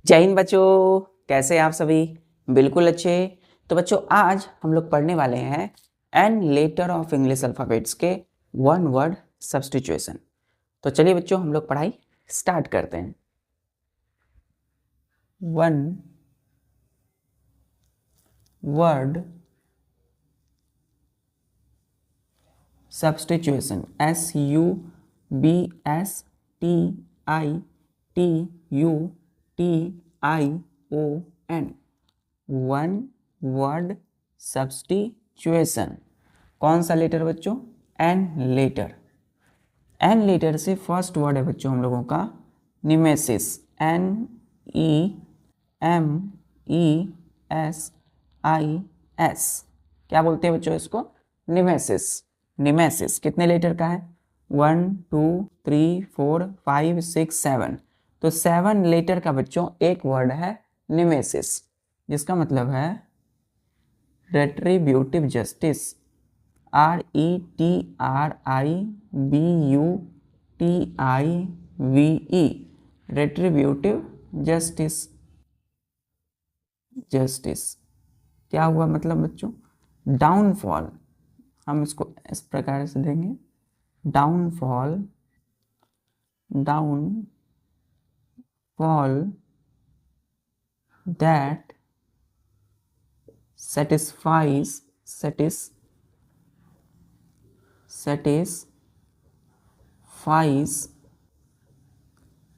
जय हिंद बच्चों, कैसे हैं आप सभी? बिल्कुल अच्छे। तो बच्चों आज हम लोग पढ़ने वाले हैं N letter of English alphabets के वन वर्ड सब्स्टिट्यूशन। तो चलिए बच्चों हम लोग पढ़ाई स्टार्ट करते हैं। One word substitution, SUBSTITUTION, one word substitution. कौन सा लेटर बच्चों? N letter. एन लेटर से फर्स्ट वर्ड है बच्चों हम लोगों का निमेसिस, NEMESIS। क्या बोलते हैं बच्चों इसको? निमेसिस। निमेसिस कितने लेटर का है? 1 2 3 4 5 6 7। तो 7 लेटर का बच्चों एक वर्ड है निमेसिस, जिसका मतलब है retributive justice, RETRIBUTIVE, retributive justice. Justice क्या हुआ मतलब बच्चों? डाउनफॉल। हम इसको इस प्रकार से देंगे, downfall, downfall that satisfies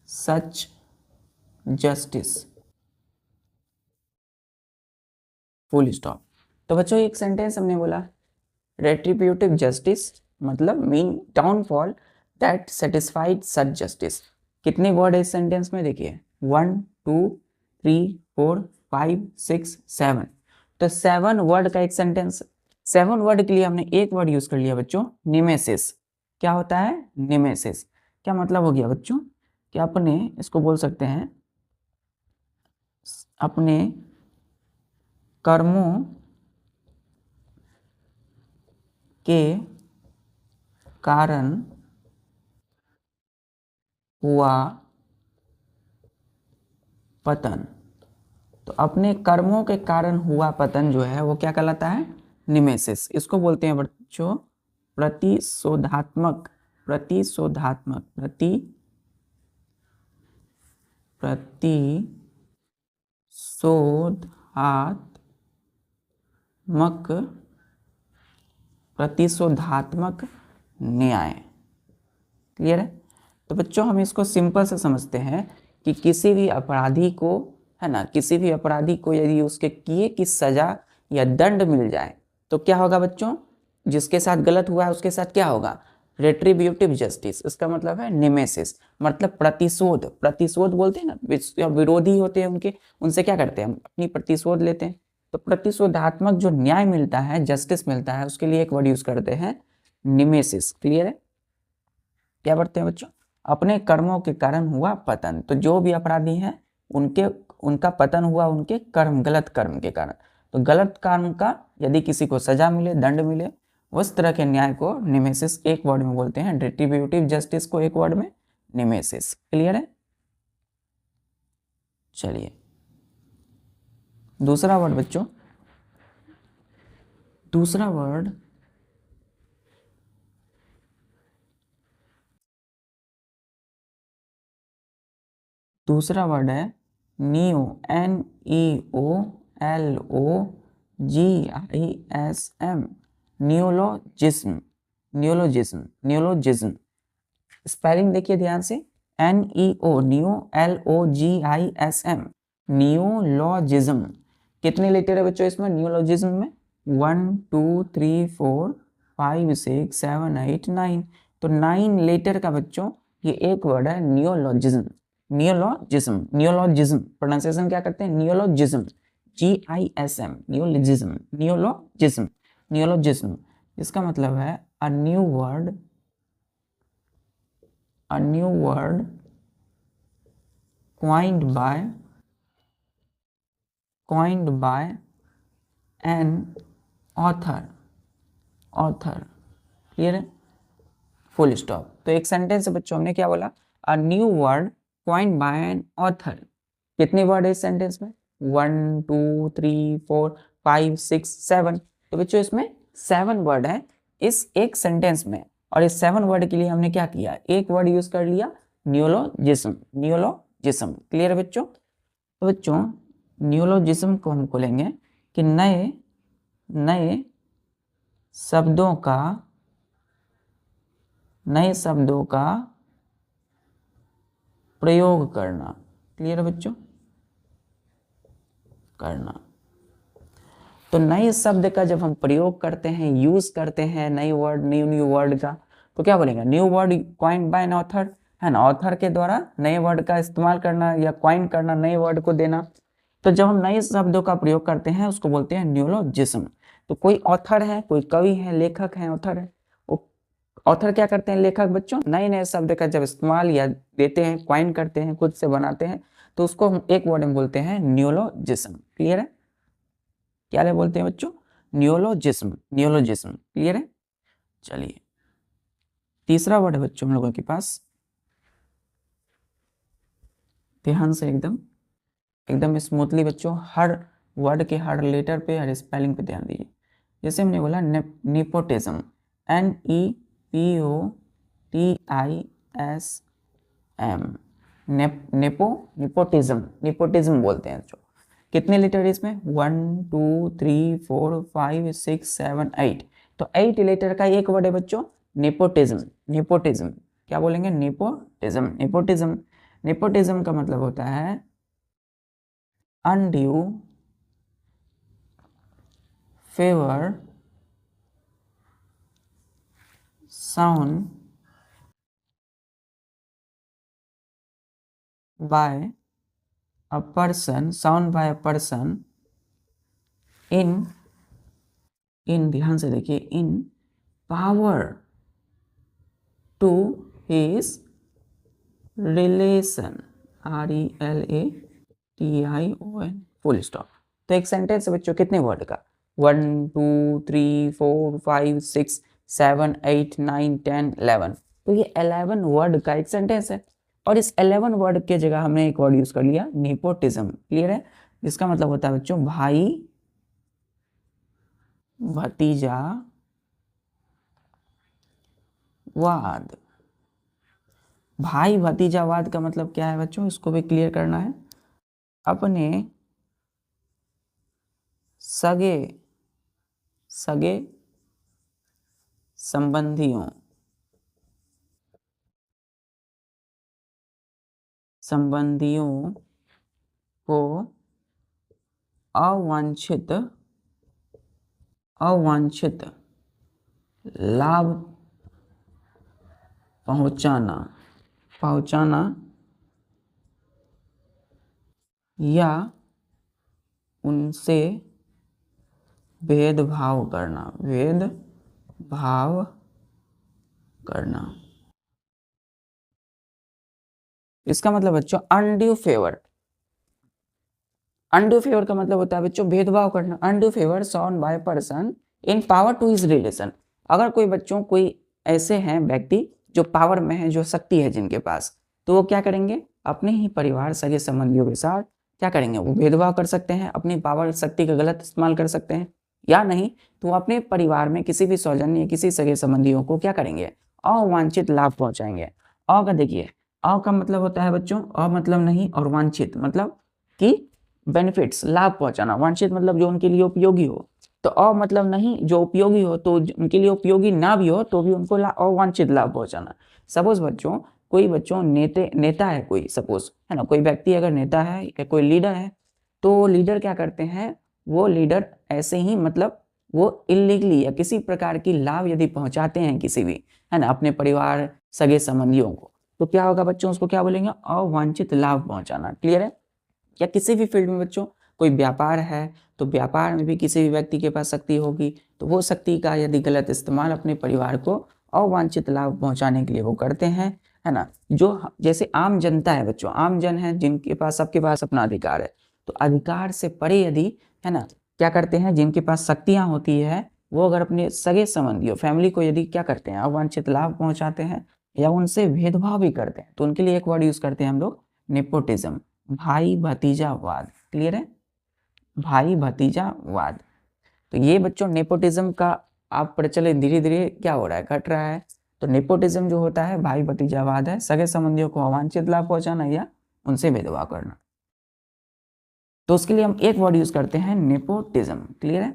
such justice, full stop. तो बच्चों एक सेंटेंस हमने बोला रेट्रीब्यूटिव जस्टिस मतलब mean downfall that satisfied such justice. कितने वर्ड है इस सेंटेंस में? देखिए 1 2 3 4 5 6 7। तो 7 वर्ड का एक सेंटेंस। 7 वर्ड के लिए हमने एक वर्ड यूज कर लिया बच्चों, निमेसिस। क्या होता है निमेसिस? क्या मतलब हो गया बच्चों कि अपने इसको बोल सकते हैं अपने कर्मों के कारण हुआ पतन। तो अपने कर्मों के कारण हुआ पतन जो है वो क्या कहलाता है? निमेसिस। इसको बोलते हैं बच्चों प्रतिशोधात्मक, प्रतिशोधात्मक, प्रतिशोधात्मक, प्रतिशोधात्मक न्याय। क्लियर है? तो बच्चों हम इसको सिंपल से समझते हैं कि किसी भी अपराधी को, है ना, किसी भी अपराधी को यदि उसके किए की सजा या दंड मिल जाए तो क्या होगा बच्चों? जिसके साथ गलत हुआ है उसके साथ क्या होगा? Retributive justice. इसका मतलब है निमेसिस, मतलब प्रतिशोध। प्रतिशोध बोलते हैं ना, विरोधी होते हैं उनके, उनसे क्या करते हैं? हम अपनी प्रतिशोध लेते हैं। तो प्रतिशोधात्मक जो न्याय मिलता है, जस्टिस मिलता है, उसके लिए एक वर्ड यूज करते हैं निमेसिस। क्लियर है? क्या पढ़ते हैं बच्चों? अपने कर्मों के कारण हुआ पतन। तो जो भी अपराधी हैं उनका पतन हुआ उनके कर्म, गलत कर्म के कारण। तो गलत कर्म का यदि किसी को सजा मिले, दंड मिले, उस तरह के न्याय को निमेसिस एक वर्ड में बोलते हैं। रेट्रीब्यूटिव जस्टिस को एक वर्ड में निमेसिस। क्लियर है? चलिए दूसरा वर्ड बच्चों, दूसरा वर्ड है नियो, NEOLOGISM, नियोलोजिज्म। नियोलोजिज्म, नियोलोजिज्म। स्पेलिंग देखिए ध्यान से, NEO, नियो, LOGISM, नियोलॉजिज्म। कितने लेटर है बच्चों इसमें नियोलॉजिज्म में? 1 2 3 4 5 6 7 8 9। तो 9 लेटर का बच्चों ये एक वर्ड है नियोलॉजिज्म। नियोलॉजिज्म, नियोलॉजिज्म प्रोनाउंसिएशन क्या करते हैं? नियोलॉजिज्म, GISM, नियोलॉजिज्म, नियोलॉजिज्म, नियोलॉजिज्म। इसका मतलब है a new word, a new word coined by an author, clear है? Full stop. तो एक सेंटेंस से बच्चों हमने क्या बोला? A new word coined by an author, कितने वर्ड है इस सेंटेंस में? 1 2 3 4 5 6 7। तो बच्चों इसमें 7 वर्ड है इस एक सेंटेंस में, और इस 7 वर्ड के लिए हमने क्या किया, एक वर्ड यूज कर लिया, नियोलोजिज्म। नियोलोजिज्म क्लियर है बच्चों? तो बच्चों नियोलोजिज्म को हम खोलेंगे कि नए नए शब्दों का प्रयोग करना। क्लियर है बच्चों? करना। तो नए शब्द का जब हम प्रयोग करते हैं, यूज करते हैं, नए वर्ड, न्यू वर्ड का, तो क्या बोलेंगे? New word coined bye an author, है ना, ऑथर के द्वारा नए वर्ड का इस्तेमाल करना या कॉइन करना, नए वर्ड को देना। तो जब हम नए शब्दों का प्रयोग करते हैं उसको बोलते हैं नियोलोजिज्म। तो कोई ऑथर है, कोई कवि है, लेखक है, ऑथर है, वो ऑथर क्या करते हैं, लेखक बच्चों, नए नए शब्द का जब इस्तेमाल या देते हैं, क्वाइन करते हैं, खुद से बनाते हैं, तो उसको हम एक वर्ड में बोलते हैं नियोलोजिज्म। क्लियर है? क्या बोलते हैं बच्चों? नियोलोजिज्म। नियोलोजिज्म क्लियर है? चलिए तीसरा वर्ड है बच्चों हम लोगों के पास, ध्यान से एकदम स्मूथली बच्चों, हर वर्ड के हर लेटर पे, हर स्पेलिंग पे ध्यान दीजिए। जैसे हमने बोला नेपोटिज्म, NEPOTISM, नेपोटिज्म बोलते हैं बच्चों। कितने लेटर है इसमें? 1 2 3 4 5 6 7 8। तो 8 लेटर का एक वर्ड है बच्चों नेपोटिज्म। नेपोटिज्म क्या बोलेंगे? नेपोटिज्म। नेपोटिज्म, नेपोटिज्म का मतलब होता है undue favour sown by a person in ध्यान से देखिए, in power to his relation, RELATION full stop. तो एक सेंटेंस है बच्चों कितने वर्ड का? 1 2 3 4 5 6 7 8 9 10 11। तो ये 11 वर्ड का एक सेंटेंस है, और इस 11 वर्ड के जगह हमने एक वर्ड यूज कर लिया नेपोटिज्म। क्लियर है? इसका मतलब होता है बच्चों भाई भतीजावाद। भाई भतीजावाद का मतलब क्या है बच्चों? इसको भी क्लियर करना है। अपने सगे संबंधियों को अवांछित लाभ पहुंचाना या उनसे भेदभाव करना। इसका मतलब बच्चों अनड्यू फेवर। अनड्यू फेवर का मतलब होता है बच्चों भेदभाव करना। Undue favour shown by person in power to his relation. अगर कोई बच्चों कोई ऐसे हैं व्यक्ति जो पावर में है, जो शक्ति है जिनके पास, तो वो क्या करेंगे? अपने ही परिवार सगे संबंधियों के साथ क्या करेंगे? वो भेदभाव कर सकते हैं, अपनी पावर शक्ति का गलत इस्तेमाल कर सकते हैं, या नहीं तो अपने परिवार में किसी भी सौजन्य, किसी सगे संबंधियों को क्या करेंगे? अवांछित लाभ पहुंचाएंगे। अ का देखिए, अ का मतलब होता है बच्चों अ मतलब नहीं, और वांछित मतलब कि बेनिफिट्स, लाभ पहुंचाना। वांछित मतलब जो उनके लिए उपयोगी हो, तो अ मतलब नहीं, जो उपयोगी हो, तो उनके लिए उपयोगी ना भी हो तो भी उनको अवांछित लाभ पहुंचाना। सपोज बच्चों कोई बच्चों नेता है कोई, सपोज है ना, कोई व्यक्ति अगर नेता है या कोई लीडर है, तो लीडर क्या करते हैं? वो लीडर ऐसे ही मतलब वो इलीगली या किसी प्रकार की लाभ यदि पहुंचाते हैं किसी भी, है ना, अपने परिवार सगे संबंधियों को, तो क्या होगा बच्चों? उसको क्या बोलेंगे? अवांछित लाभ पहुंचाना। क्लियर है? या किसी भी फील्ड में बच्चों कोई व्यापार है, तो व्यापार में भी किसी भी व्यक्ति के पास शक्ति होगी, तो वो शक्ति का यदि गलत इस्तेमाल अपने परिवार को अवांछित लाभ पहुंचाने के लिए वो करते हैं, है ना। जो जैसे आम जनता है बच्चों, आम जन है जिनके पास, सबके पास अपना अधिकार है, तो अधिकार से परे यदि, है ना, क्या करते हैं? जिनके पास शक्तियां होती है वो अगर अपने सगे संबंधियों, फैमिली को यदि क्या करते हैं? अवांछित लाभ पहुंचाते हैं या उनसे भेदभाव भी करते हैं, तो उनके लिए एक वर्ड यूज करते हैं हम लोग नेपोटिज्म। भाई भतीजावाद। क्लियर है, भाई भतीजावाद। तो ये बच्चों नेपोटिज्म का आप प्रचलन धीरे धीरे क्या हो रहा है, घट रहा है। तो नेपोटिज्म जो होता है भाई भतीजावाद है, सगे संबंधियों को अवांछित लाभ पहुंचाना या उनसे भेदभाव करना। तो उसके लिए हम एक वर्ड यूज करते हैं, नेपोटिज्म। क्लियर है।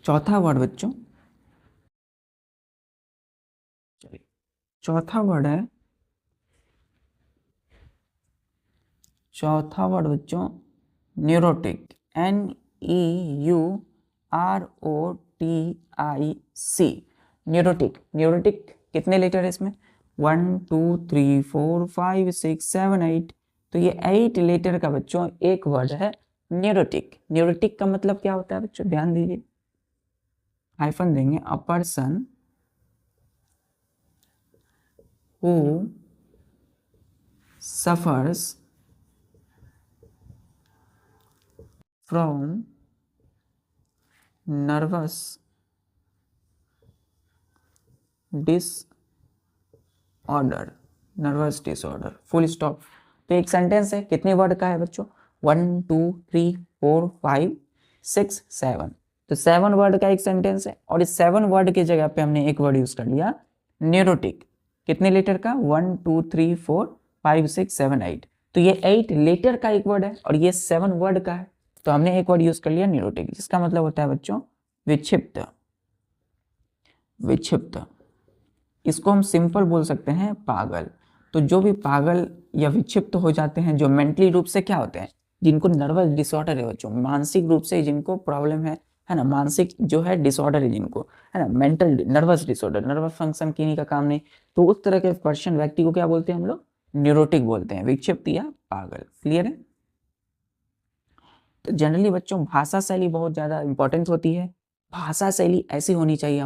चौथा वर्ड बच्चों, चलिए चौथा वर्ड है, चौथा वर्ड बच्चों न्यूरोटिक। NEUROTIC। न्यूरोटिक। न्यूरोटिक कितने लेटर है इसमें, 1 2 3 4 5 6 7 8। तो ये 8 लेटर का बच्चों एक वर्ड है न्यूरोटिक। न्यूरोटिक का मतलब क्या होता है बच्चों, ध्यान दीजिए, हाइफन देंगे, a person who suffers from nervous disorder. Nervous disorder, full stop. तो एक सेंटेंस है, कितने वर्ड का है बच्चों, 1 2 3 4 5 6 7। तो 7 वर्ड का एक सेंटेंस है, और इस 7 वर्ड की जगह पे हमने एक वर्ड यूज कर लिया न्यूरोटिक। कितने लेटर का, 1 2 3 4 5 6 7 8। तो ये 8 लेटर का एक वर्ड है और ये 7 वर्ड का है। तो हमने एक वर्ड यूज कर लिया न्यूरोटिक, जिसका मतलब होता है बच्चों विक्षिप्त। विक्षिप्त, इसको हम सिंपल बोल सकते हैं पागल। तो जो भी पागल या विक्षिप्त हो जाते हैं, जो मेंटली रूप से क्या होते हैं, जिनको नर्वस डिसऑर्डर है बच्चों, मानसिक रूप से जिनको प्रॉब्लम है ना, मानसिक जो है डिसऑर्डर है जिनको, है ना, mental nervous disorder, nervous function किन्हीं का काम नहीं, तो उस तरह के पर्सन व्यक्ति को क्या बोलते हैं हम लोग, न्यूरोटिक बोलते हैं, विक्षिप्त या पागल। क्लियर है। तो जनरली बच्चों भाषा शैली बहुत ज़्यादा इंपॉर्टेंट होती है। भाषा शैली ऐसी होनी चाहिए,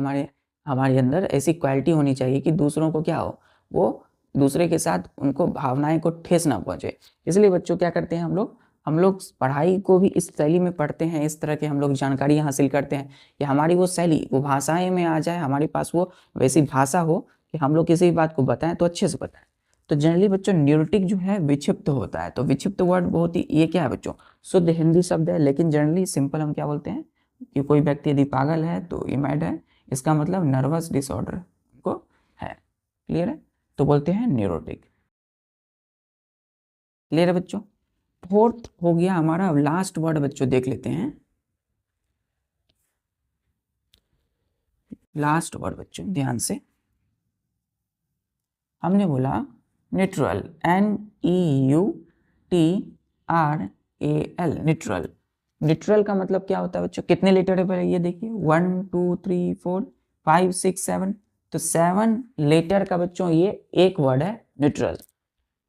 हमारे अंदर ऐसी क्वालिटी होनी चाहिए कि दूसरों को क्या हो, वो दूसरे के साथ उनको भावनाएं को ठेस ना पहुंचे। इसलिए बच्चों क्या करते हैं हम लोग पढ़ाई को भी इस शैली में पढ़ते हैं, इस तरह के हम लोग जानकारी हासिल करते हैं कि हमारी वो शैली वो भाषाएं में आ जाए, हमारे पास वो वैसी भाषा हो कि हम लोग किसी भी बात को बताएं तो अच्छे से बताएं। तो जनरली बच्चों न्यूरोटिक जो है विक्षिप्त होता है। तो विक्षिप्त वर्ड बहुत ही, ये क्या है बच्चों, शुद्ध हिंदी शब्द है, लेकिन जनरली सिंपल हम क्या बोलते हैं कि कोई व्यक्ति यदि पागल है तो ये मैड है, इसका मतलब नर्वस डिसऑर्डर को है। क्लियर है, तो बोलते हैं न्यूरोटिक। क्लियर है बच्चों। फोर्थ हो गया हमारा, अब लास्ट वर्ड बच्चों देख लेते हैं। लास्ट वर्ड बच्चों ध्यान से, हमने बोला न्यूट्रल। NEUTRAL, neutral. न्यूट्रल का मतलब क्या होता है बच्चों, कितने लेटर है पहले ये देखिए, 1 2 3 4 5 6 7। तो 7 लेटर का बच्चों ये एक वर्ड है न्यूट्रल।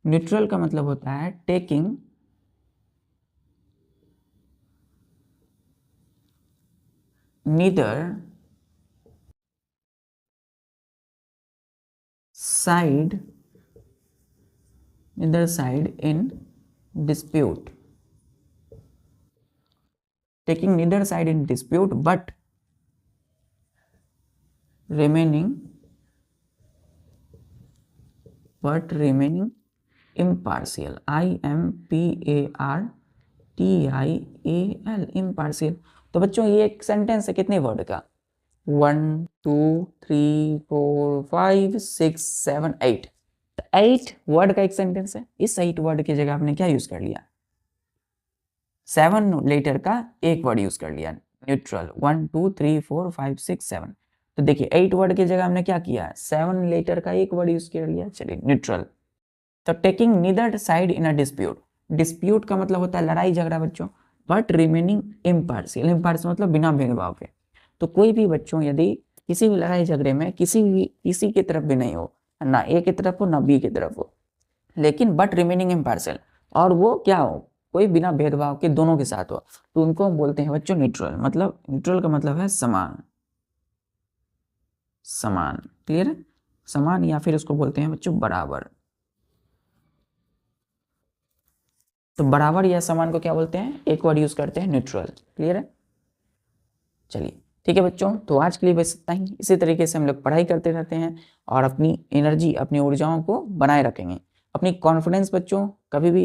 न्यूट्रल का मतलब होता है taking neither side in dispute, taking neither side in dispute but remaining impartial, IMPARTIAL, impartial। तो बच्चों ये एक सेंटेंस है कितने वर्ड का, 1 2 3 4 5 6 7 8। 8 वर्ड का एक सेंटेंस है। इस 8 वर्ड की जगह आपने क्या यूज कर लिया, 7 लेटर का एक वर्ड यूज कर लिया न्यूट्रल। 1 2 3 4 5 6 7। तो देखिए 8 वर्ड की जगह हमने क्या किया, 7 लेटर का एक वर्ड यूज कर लिया, चलिए न्यूट्रल। तो taking neither side in a dispute, dispute का मतलब होता है लड़ाई झगड़ा बच्चों, बट रिमेनिंग इम्पार्शियल, इम्पार्शियल मतलब बिना भेदभाव के। तो कोई भी बच्चों यदि किसी भी लड़ाई झगड़े में किसी की तरफ भी नहीं हो, ना ए की तरफ हो ना बी की तरफ हो, लेकिन बट रिमेनिंग इम्पार्शियल, और वो क्या हो, कोई बिना भेदभाव के दोनों के साथ हो, तो उनको हम बोलते हैं बच्चों न्यूट्रल। मतलब न्यूट्रल का मतलब है समान, समान। क्लियर है, समान, या फिर उसको बोलते हैं बच्चों बराबर। तो बराबर या समान को क्या बोलते हैं, एक वर्ड यूज करते हैं न्यूट्रल। क्लियर है, चलिए ठीक। ठीक है बच्चों, तो आज के लिए बस इतना ही। इसी तरीके से हम लोग पढ़ाई करते रहते हैं और अपनी एनर्जी, अपनी ऊर्जाओं को बनाए रखेंगे। अपनी कॉन्फिडेंस बच्चों कभी भी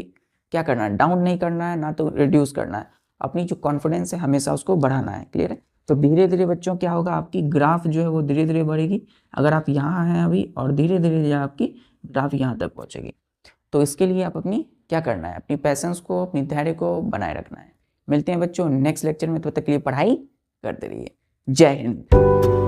क्या करना है, डाउन नहीं करना है, ना तो रिड्यूस करना है। अपनी जो कॉन्फिडेंस है हमेशा उसको बढ़ाना है। क्लियर है? तो धीरे धीरे बच्चों क्या होगा, आपकी ग्राफ जो है वो धीरे धीरे बढ़ेगी। अगर आप यहाँ हैं अभी और धीरे धीरे आपकी ग्राफ यहाँ तक पहुँचेगी। तो इसके लिए आप अपनी क्या करना है, अपनी पैशंस को, अपनी धैर्य को बनाए रखना है। मिलते हैं बच्चों नेक्स्ट लेक्चर में, तब तक के लिए पढ़ाई करते रहिए। जय हिंद।